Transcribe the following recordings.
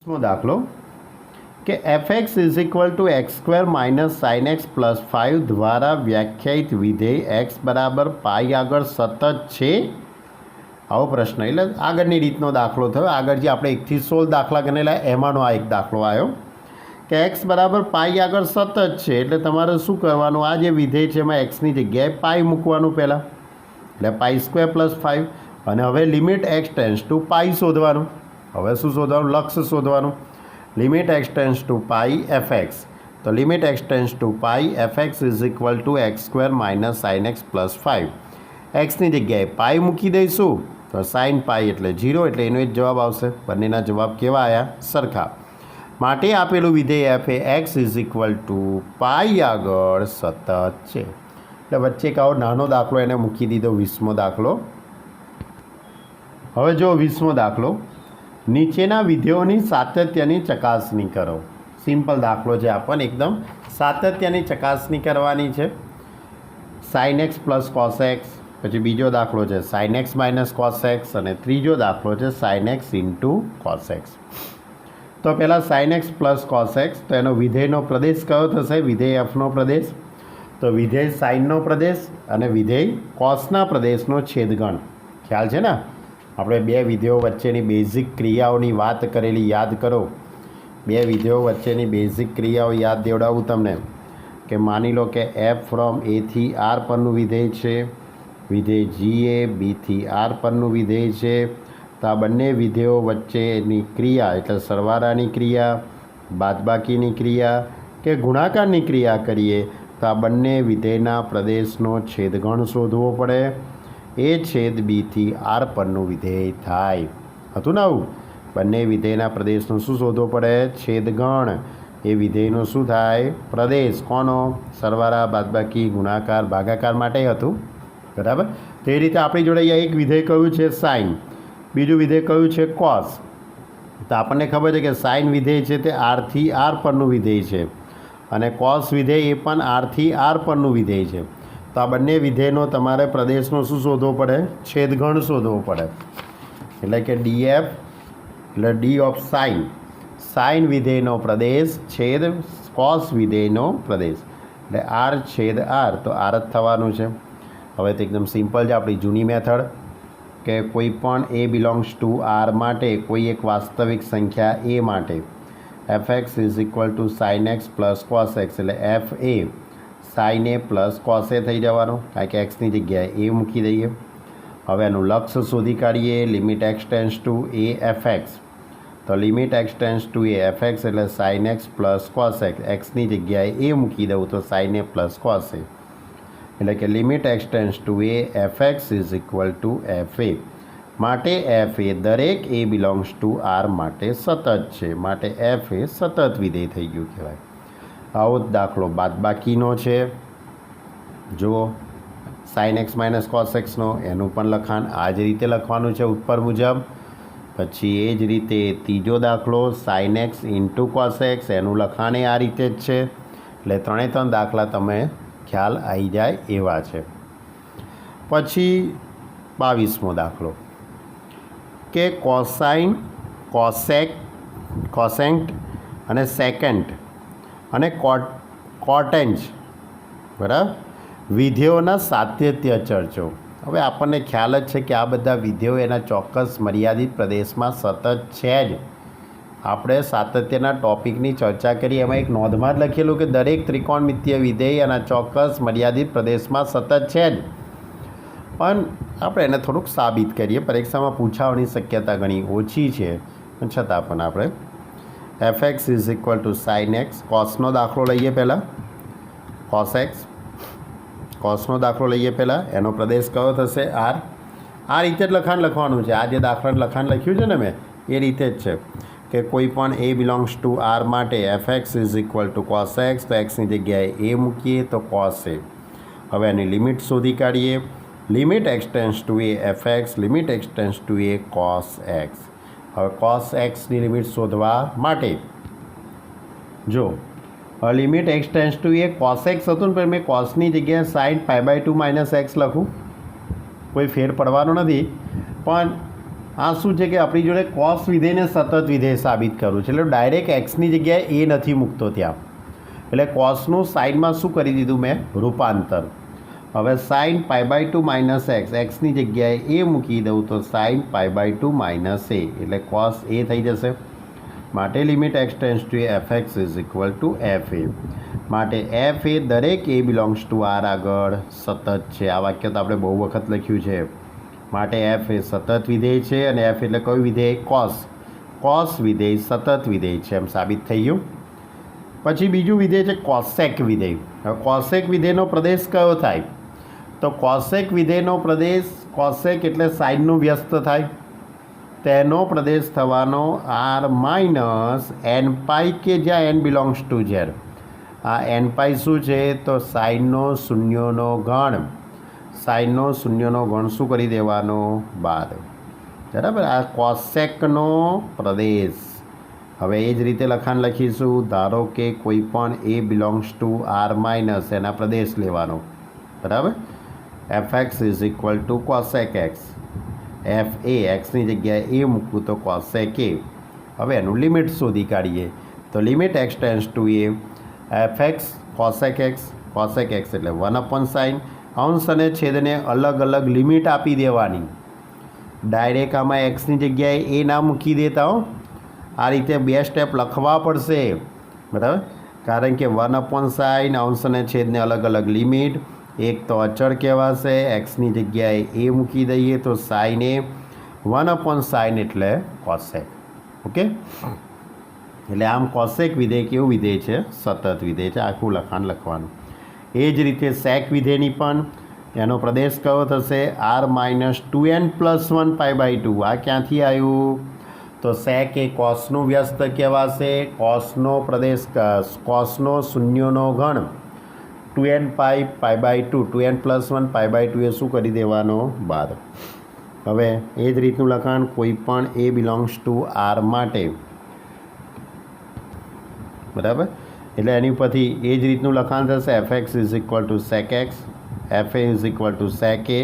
નો દાખલો કે fx is equal to x square minus sine x plus 5 દ્વારા વ્યાખ્યાયિત વિધેય x બરાબર પાઈ આગળ સતત છે. આવો પ્રશ્ન. એટલે આગળની રીતનો દાખલો થયો. આગળ જે આપણે 1 થી 16 દાખલા ગણેલા એમાંનો આ એક દાખલો આવ્યો કે x બરાબર પાઈ આગળ સતત છે. એટલે તમારે શું કરવાનું, આ જે વિધેય છે એમાં એક્સની જગ્યાએ પાઈ મૂકવાનું પહેલાં, એટલે પાઈ સ્ક્વેર પ્લસ 5. અને હવે limit x tends to pi શોધવાનું. હવે શું શોધવાનું? લક્ષ શોધવાનું. Limit x tends to pi fx. તો limit x tends to pi fx is equal to x square minus sine x plus 5. એક્સની જગ્યાએ પાઈ મૂકી દઈશું તો સાઇન પાઈ એટલે 0, એટલે એનો જ જવાબ આવશે. બંનેના જવાબ કેવા આવ્યા? સરખા. માટે આપેલું વિધેય f એ x is equal to pi આગળ સતત છે. એટલે વચ્ચે એક આવો નાનો દાખલો એને મૂકી દીધો, 20મો દાખલો. હવે જો 20મો દાખલો, નીચેના વિધેયોની સાતત્યની ચકાસણી કરો. સિમ્પલ દાખલો છે, આપણને એકદમ સાતત્યની ચકાસણી કરવાની છે. Sign x plus cos x, પછી બીજો દાખલો છે sine x minus cos x, અને ત્રીજો દાખલો છે sine x into cos x. તો પહેલાં sign x plus cos x, તો એનો વિધેયનો પ્રદેશ કયો થશે? વિધેય એફનો પ્રદેશ. તો વિધેય સાઇનનો પ્રદેશ અને વિધેય કોસના પ્રદેશનો છેદગણ. ખ્યાલ છે ને? આપણે બે વિધેયો વચ્ચેની બેઝિક ક્રિયાઓની વાત કરેલી, યાદ કરો. બે વિધેયો વચ્ચેની બેઝિક ક્રિયાઓ યાદ દેવડાવું તમને. કે માની લો કે એફ ફ્રોમ એથી આર પરનું વિધેય છે, વિધેય જી એ બીથી આર પરનું વિધેય છે. તો આ બંને વિધેયો વચ્ચેની ક્રિયા એટલે સરવાળાની ક્રિયા, બાદબાકીની ક્રિયા કે ગુણાકારની ક્રિયા કરીએ તો આ બંને વિધેયના પ્રદેશનો છેદગણ શોધવો પડે. એ છેદ બીથી આર પરનું વિધેય થાય. હતું ને આવું? બંને વિધેયના પ્રદેશનો શું શોધવો પડે? છેદગણ. એ વિધેયનો શું થાય? પ્રદેશ. કોનો? સરવાળા, બાદબાકી, ગુણાકાર, ભાગાકાર માટે હતું. બરાબર? તો એ રીતે આપણી જોડે અહીંયા એક વિધેય કયું છે? સાઇન. બીજું વિધેય કયું છે? કોસ. તો આપણને ખબર છે કે સાઇન વિધેય છે તે આરથી આર પરનું વિધેય છે, અને કોસ વિધેય એ પણ આરથી આર પરનું વિધેય છે. તો આ બંને વિધેયનો તમારે પ્રદેશનો શું શોધવો પડે? છેદગણ શોધવો પડે. એટલે કે ડીએફ એટલે ડી ઓફ સાઇન. સાઇન વિધેયનો પ્રદેશ છેદ કોસ વિધેયનો પ્રદેશ, એટલે આર છેદ આર. તો આર જ થવાનું છે. હવે તો એકદમ સિમ્પલ છે આપણી જૂની મેથડ કે કોઈ પણ એ બિલોંગ્સ ટુ આર માટે કોઈ એક વાસ્તવિક સંખ્યા એ માટે f x is equal to sine x plus cos x, એટલે f a sine a plus cos a થઈ જવાનું, કારણ કે એક્સની જગ્યાએ એ મૂકી દઈએ. હવે એનું લક્ષ શોધી કાઢીએ. Limit x tends to a f x. તો limit x tends to a f x એટલે sine x plus cos x. એક્સની જગ્યાએ એ મૂકી દઉં તો sine a plus cos a, એટલે કે limit x tends to a f x is equal to f a. માટે એફ એ દરેક એ બિલોંગ્સ ટુ આર માટે સતત છે. માટે એફ એ સતત વિધેય થઈ ગયું કહેવાય. આવો જ દાખલો બાદબાકીનો છે. જુઓ, સાઇન એક્સ માઇનસ કોસ એક્સનો એનું પણ લખાણ આ જ રીતે લખવાનું છે ઉપર મુજબ. પછી એ જ રીતે ત્રીજો દાખલો sine x into cos x, એનું લખાણ એ આ રીતે જ છે. એટલે 3 દાખલા તમે ખ્યાલ આવી જાય એવા છે. પછી 22મો દાખલો કે કોસાઇન, કોસેક, કોસેન્ટ અને સેકન્ડ અને કોટેન્જ બરાબર વિધેયોના સાતત્ય ચર્ચો. હવે આપણને ખ્યાલ જ છે કે આ બધા વિધેયો એના ચોક્કસ મર્યાદિત પ્રદેશમાં સતત છે જ. આપણે સાતત્યના ટોપિકની ચર્ચા કરી, એમાં એક નોંધમાં જ લખેલું કે દરેક ત્રિકોણમિતીય વિધેય એના ચોક્કસ મર્યાદિત પ્રદેશમાં સતત છે જ. પણ આપણે એને થોડુંક સાબિત કરીએ. પરીક્ષામાં પૂછાવાની શક્યતા ઘણી ઓછી છે, પણ છતાં પણ આપણે f x is equal to sine x. કોસનો દાખલો લઈએ પહેલાં. કોસ એક્સ, કોસનો દાખલો લઈએ પહેલાં. એનો પ્રદેશ કયો થશે? આર. આ રીતે જ લખાણ લખવાનું છે. આ જે દાખલાનું લખાણ લખ્યું છે ને મેં, એ રીતે જ છે કે કોઈ પણ એ બિલોંગ્સ ટુ આર માટે f x is equal two cos x. તો એક્સની જગ્યાએ એ મૂકીએ તો કોસ એ. હવે એની લિમિટ શોધી કાઢીએ. Limit x tends to a f x, limit x tends to A cos x. હવે કોસ એક્સની લિમિટ શોધવા માટે જો limit x tends to A cos x હતું ને, પણ મેં કોસની જગ્યાએ સાઇન π/2 માઇનસ એક્સ લખું, કોઈ ફેર પડવાનો નથી. પણ આ શું છે કે આપણી જોડે કોસ વિધેયને સતત વિધેય સાબિત કરવું છે, એટલે ડાયરેક્ટ એક્સની જગ્યાએ એ નથી મૂકતો ત્યાં, એટલે કોસનું સાઇનમાં શું કરી દીધું મેં, રૂપાંતર. હવે સાઇન π/2 માઇનસ એક્સ, એક્સની જગ્યાએ એ મૂકી દઉં તો સાઇન π/2 માઇનસ એ, એટલે કોસ એ થઈ જશે. માટે limit x tends to f x is equal to f a. માટે એફ એ દરેક એ બિલોંગ્સ ટુ આર આગળ સતત છે. આ વાક્ય તો આપણે બહુ વખત લખ્યું છે. માટે એફ એ સતત વિધેય છે, અને એફ એટલે કયું વિધેય, કોસ. કોસ વિધેય સતત વિધેય છે, એમ સાબિત થઈ ગયું. પછી બીજું વિધેય છે કોસેક વિધેય. હવે કોસેક વિધેયનો પ્રદેશ કયો થાય, તો કોસેક વિધેયનો પ્રદેશ, કોસેક એટલે સાઇનનું વ્યસ્ત થાય, તેનો પ્રદેશ થવાનો આર માઇનસ એન પાઈ, કે જ્યાં એન બિલોંગ્સ ટુ ઝેડ. આ એન પાઈ શું છે, તો સાઇનનો શૂન્યોનો ગણ. સાઇનનો શૂન્યનો ગણ શું કરી દેવાનો, બાદ. બરાબર, આ કોસેકનો પ્રદેશ. હવે એ જ રીતે લખાણ લખીશું. ધારો કે કોઈ પણ a belongs to R minus, એના પ્રદેશ લેવાનો. બરાબર, f x is equal to cosec x. F a, એક્સની જગ્યાએ એ મૂકવું તો કોસેક એ. હવે એનું લિમિટ શોધી કાઢીએ, તો limit x tends to a f x cosec x. Cosec x એટલે 1/sin. અંશ અને છેદને અલગ અલગ લિમિટ આપી દેવાની. ડાયરેક્ટ આમાં એક્સની જગ્યાએ એ ના મૂકી દેતા હો, આ રીતે 2 સ્ટેપ લખવા પડશે. બરાબર, કારણ કે 1/sin, અંશ અને છેદને અલગ અલગ લિમિટ. એક તો અચળ કહેવાશે, એક્સની જગ્યાએ એ મૂકી દઈએ તો સાઇન એ, 1/sin એટલે કોસેક. ઓકે, એટલે આમ કોસેક વિધેય કેવું વિધેય છે, સતત વિધેય છે. આખું લખાણ લખવાનું. એ જ રીતે સેક વિધેયની પણ એનો પ્રદેશ કયો થશે, આર માઇનસ 2n + 1 π/2. આ ક્યાંથી આવ્યું, તો સેક એ કોસનું વ્યસ્ત કહેવાશે. કોસનો પ્રદેશ, કોસનો શૂન્યનો ગણ 2n π/2, 2n + 1 π/2 એ શું કરી દેવાનો, બાદ. હવે એ જ રીતનું લખાણ કોઈ પણ એ બિલોંગ્સ ટુ આર માટે. બરાબર, એટલે એની ઉપરથી એ જ રીતનું લખાણ થશે. F x is equal to sec x, f a is equal to sec a.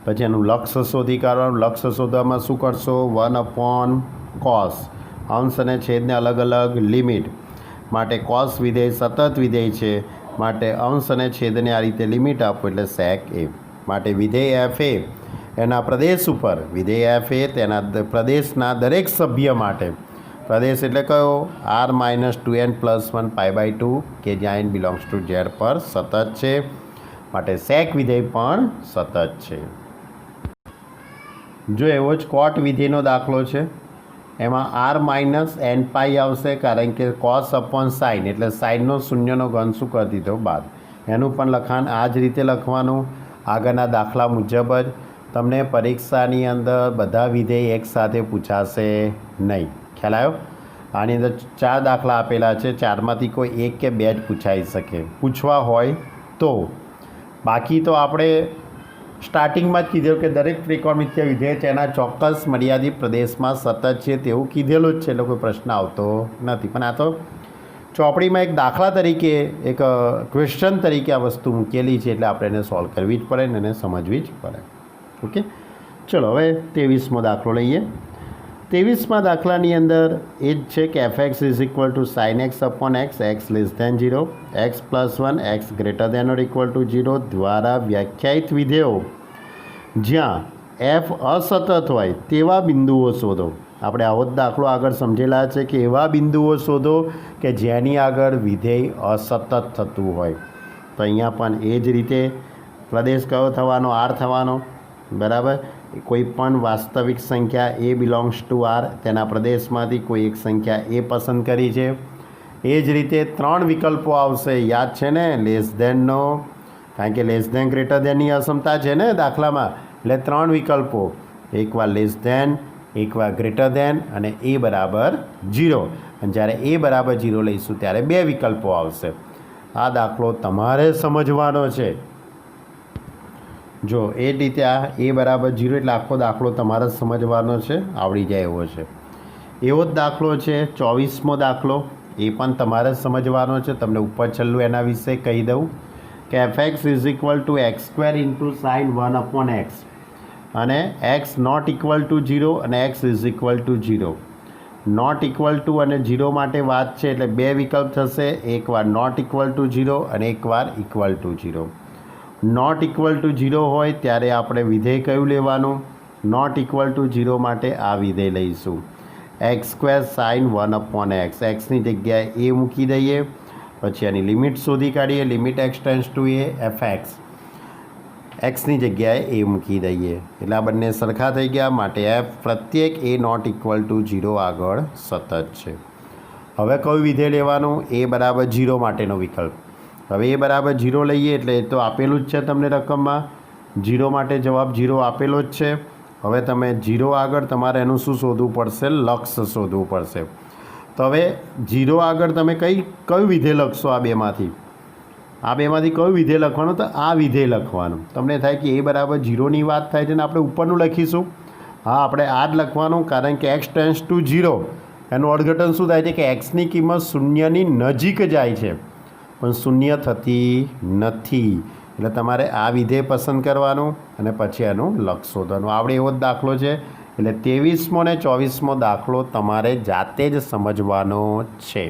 પછી એનું લક્ષ શોધી કાઢવાનું. લક્ષ શોધવામાં શું કરશો, 1/cos. અંશ અને છેદને અલગ અલગ લિમિટ. માટે કોસ વિધેય સતત વિધેય છે, માટે અંશ અને છેદને આ રીતે લિમિટ આપો એટલે સેક એ. માટે વિધેય એફ એ એના પ્રદેશ ઉપર, વિધેય એફ એ તેના પ્રદેશના દરેક સભ્ય માટે. પ્રદેશ એટલે કયો, આર માઇનસ 2n + 1 π/2, કે જ્યાં એન બિલોંગ્સ ટુ ઝેડ પર સતત છે. માટે સેક વિધેય પણ સતત છે. જો એવો જ કોટ વિધેયનો દાખલો છે, એમાં આર માઇનસ એન પાઈ આવશે, કારણ કે cos/sin એટલે સાઇનનો શૂન્યનો ઘન શું કરી દીધો, બાદ. એનું પણ લખાણ આ જ રીતે લખવાનું. આગળના દાખલા મુજબ જ. તમને પરીક્ષાની અંદર બધા વિધેય એકસાથે પૂછાશે નહીં. ખ્યાલ આવ્યો? આની અંદર 4 દાખલા આપેલા છે, 4માંથી કોઈ 1 કે 2 જ પૂછાઈ શકે, પૂછવા હોય તો. બાકી તો આપણે સ્ટાર્ટિંગમાં જ કીધેલું કે દરેક ત્રિકોણમિતિય વિધેય તેના ચોક્કસ મર્યાદિત પ્રદેશમાં સતત છે તેવું કીધેલું જ છે, એટલે કોઈ પ્રશ્ન આવતો નથી. પણ આ તો ચોપડીમાં એક દાખલા તરીકે, એક ક્વેશ્ચન તરીકે આ વસ્તુ મૂકેલી છે, એટલે આપણે એને સોલ્વ કરવી જ પડે ને એને સમજવી જ પડે. ઓકે, ચલો હવે 23મો દાખલો લઈએ. 23મા દાખલાની અંદર એ જ છે કે f x is equal to sine x upon x, x less than 0, x + 1, x greater than or equal to 0 દ્વારા વ્યાખ્યાયિત વિધેયો જ્યાં એફ અસતત હોય તેવા બિંદુઓ શોધો. આપણે આવો જ દાખલો આગળ સમજેલા છે કે એવા બિંદુઓ શોધો કે જેની આગળ વિધેય અસતત થતું હોય. તો અહીંયા પણ એ જ રીતે પ્રદેશ કયો થવાનો, આર થવાનો. બરાબર, કોઈ પણ વાસ્તવિક સંખ્યા એ બિલોંગ્સ ટુ આર, તેના પ્રદેશમાંથી કોઈ એક સંખ્યા એ પસંદ કરી છે. એ જ રીતે 3 વિકલ્પો આવશે, યાદ છે ને, લેસ ધેનનો, કારણ કે લેસ ધેન ગ્રેટર ધેનની અસમતા છે ને દાખલામાં, એટલે 3 વિકલ્પો. એકવાર લેસ ધેન, એકવાર ગ્રેટર ધેન, અને એ બરાબર 0. અને જ્યારે એ બરાબર 0 લઈશું ત્યારે 2 વિકલ્પો આવશે. આ દાખલો તમારે સમજવાનો છે. જો એ રીતે આ એ બરાબર 0 એટલે આખો દાખલો તમારે સમજવાનો છે, આવડી જાય એવો છે. એવો જ દાખલો છે 24મો દાખલો, એ પણ તમારે સમજવાનો છે. તમને ઉપર છેલ્લું એના વિશે કહી દઉં કે f x is equal two x² × sin 1/x. અને એક્સ નોટ ઇક્વલ ટુ 0 અને x is equal to 0. Not equal to અને 0 માટે વાત છે એટલે બે વિકલ્પ થશે, એકવાર નોટ ઇક્વલ ટુ 0 અને એકવાર equal to 0. Not equal to 0 હોય ત્યારે આપણે વિધેય કયું લેવાનું? નોટ ઇક્વલ ટુ 0 માટે આ વિધેય લઈશું એક્સ સ્ક્વેર સાઇન 1/x. એક્સની જગ્યાએ એ મૂકી દઈએ, પછી આની લિમિટ શોધી કાઢીએ. Limit x tends to A fx, એક્સની જગ્યાએ એ મૂકી દઈએ એટલે આ બંને સરખા થઈ ગયા. માટે એફ પ્રત્યેક એ નોટ ઇક્વલ ટુ 0 આગળ સતત છે. હવે કયું વિધેય લેવાનું? એ બરાબર 0 માટેનો વિકલ્પ. હવે એ બરાબર 0 લઈએ એટલે એ તો આપેલું જ છે તમને રકમમાં. 0 માટે જવાબ 0 આપેલો જ છે. હવે તમે 0 આગળ તમારે એનું શું શોધવું પડશે? લક્ષ શોધવું પડશે. તો હવે 0 આગળ તમે કયું વિધેય લખશો? આ બેમાંથી કયું વિધેય લખવાનું? તો આ વિધેય લખવાનું. તમને થાય કે એ બરાબર 0ની વાત થાય છે ને આપણે ઉપરનું લખીશું. હા, આપણે આ જ લખવાનું, કારણ કે એક્સ ટેન્સ ટુ 0 એનું અર્થઘટન શું થાય છે કે એક્સની કિંમત શૂન્યની નજીક જાય છે પણ શૂન્ય થતી નથી. એટલે તમારે આ વિધેય પસંદ કરવાનું અને પછી એનું લક્ષ શોધવાનું. આપણે એવો જ દાખલો છે એટલે 23મો અને 24મો દાખલો તમારે જાતે જ સમજવાનો છે.